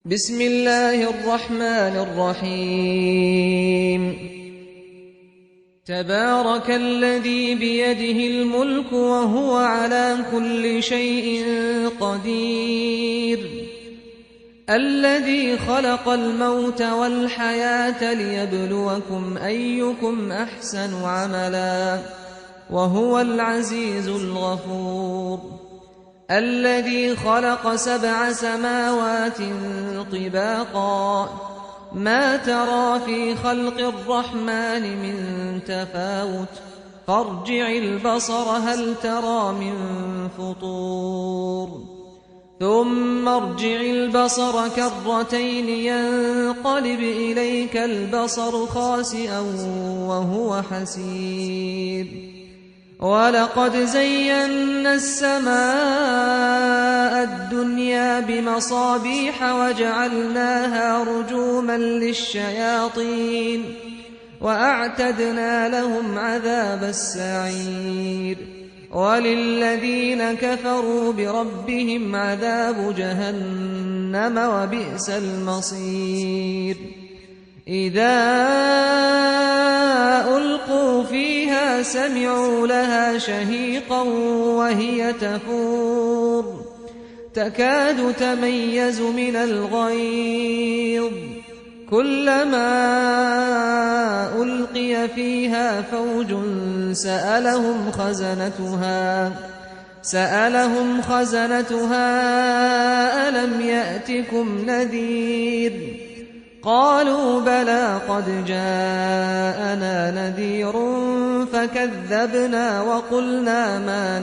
بسم الله الرحمن الرحيم تبارك الذي بيده الملك وهو على كل شيء قدير الذي خلق الموت والحياة ليبلوكم أيكم أحسن عملا وهو العزيز الغفور الذي خلق 7 سماوات طباقا ما ترى في خلق الرحمن من تفاوت فارجع البصر هل ترى من فطور ثم ارجع البصر كرتين ينقلب إليك البصر خاسئا وهو حسير ولقد زينا السماء الدنيا بمصابيح وجعلناها رجوما للشياطين وأعتدنا لهم عذاب السعير وللذين كفروا بربهم عذاب جهنم وبئس المصير إذا ألقوا فيها سمعوا لها شهيقا وهي تفور تكاد تميز من الغيظ كلما ألقي فيها فوج سألهم خزنتها ألم يأتكم نذير قالوا بلى قد جاءنا نذير فكذبنا وقلنا ما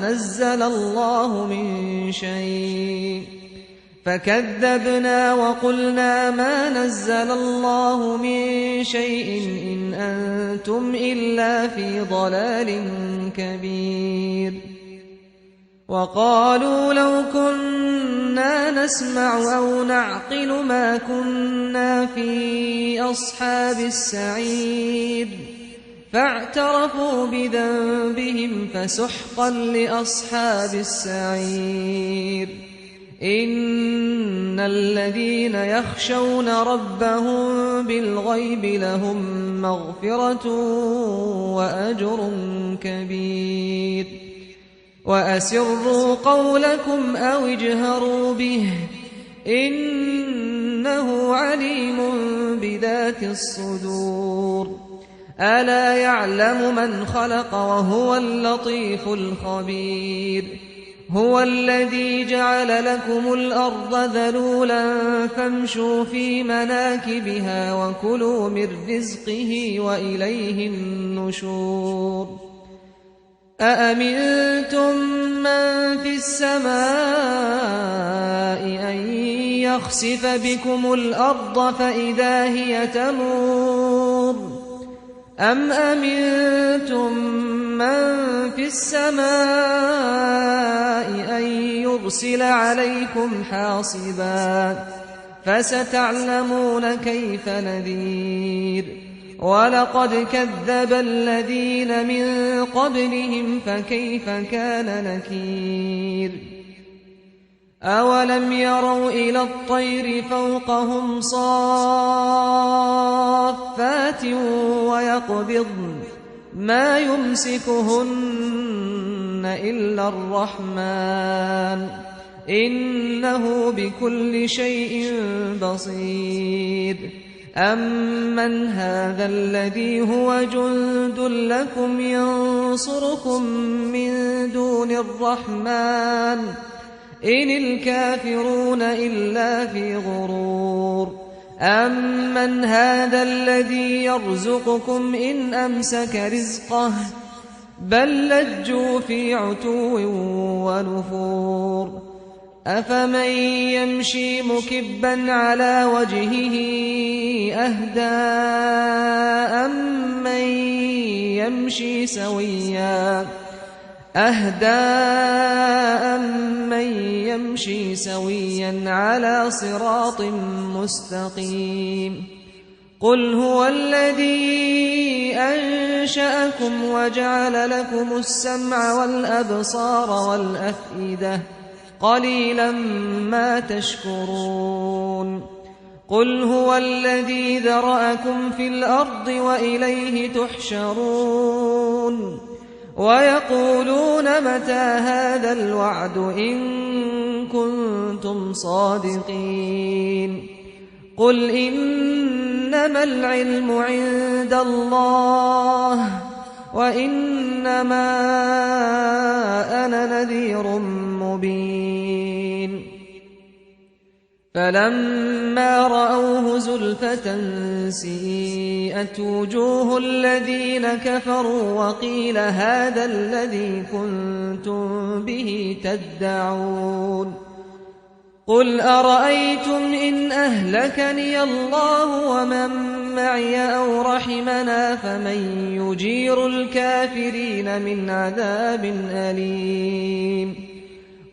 نزل الله من شيء إن أنتم إلا في ضلال كبير وقالوا لو كنا نسمع أو نعقل ما كنا في أصحاب السعير فاعترفوا بذنبهم فسحقا لأصحاب السعير إن الذين يخشون ربهم بالغيب لهم مغفرة وأجر كبير وأسروا قولكم أو اجهروا به إنه عليم بذات الصدور ألا يعلم من خلق وهو اللطيف الخبير هو الذي جعل لكم الأرض ذلولا فامشوا في مناكبها وكلوا من رزقه وإليه النشور أأمنتم من في السماء أن يخسف بكم الأرض فإذا هي تمور أم أمنتم من في السماء أن يرسل عليكم حاصبا فستعلمون كيف نذير ولقد كذب الذين من قبلهم فكيف كان نكير أولم يروا إلى الطير فوقهم صافات ويقبضن ما يمسكهن إلا الرحمن إنه بكل شيء بصير أمن هذا الذي هو جند لكم ينصركم من دون الرحمن إن الكافرون إلا في غرور أمن هذا الذي يرزقكم إن أمسك رزقه بل لجوا في عتو ونفور أفمن يمشي مكبا على وجهه أهدى أمن يمشي سويا على صراط مستقيم قل هو الذي أنشأكم وجعل لكم السمع والأبصار والأفئدة قليلا ما تشكرون قل هو الذي ذرأكم في الأرض وإليه تحشرون ويقولون متى هذا الوعد إن كنتم صادقين قل إنما العلم عند الله وإنما أنا نذير مبين فلما رأوه زلفة سيئت وجوه الذين كفروا وقيل هذا الذي كنتم به تدعون قل أرأيتم إن أهلكني الله ومن معي أو رحمنا فمن يجير الكافرين من عذاب أليم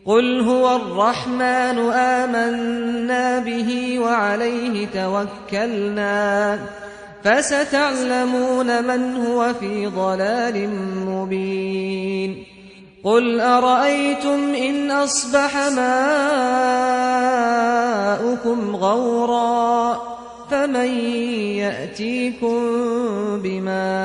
قل هو الرحمن آمنا به وعليه توكلنا فستعلمون من هو في ضلال مبين قل أرأيتم إن أصبح ماؤكم غورا فمن يأتيكم بماء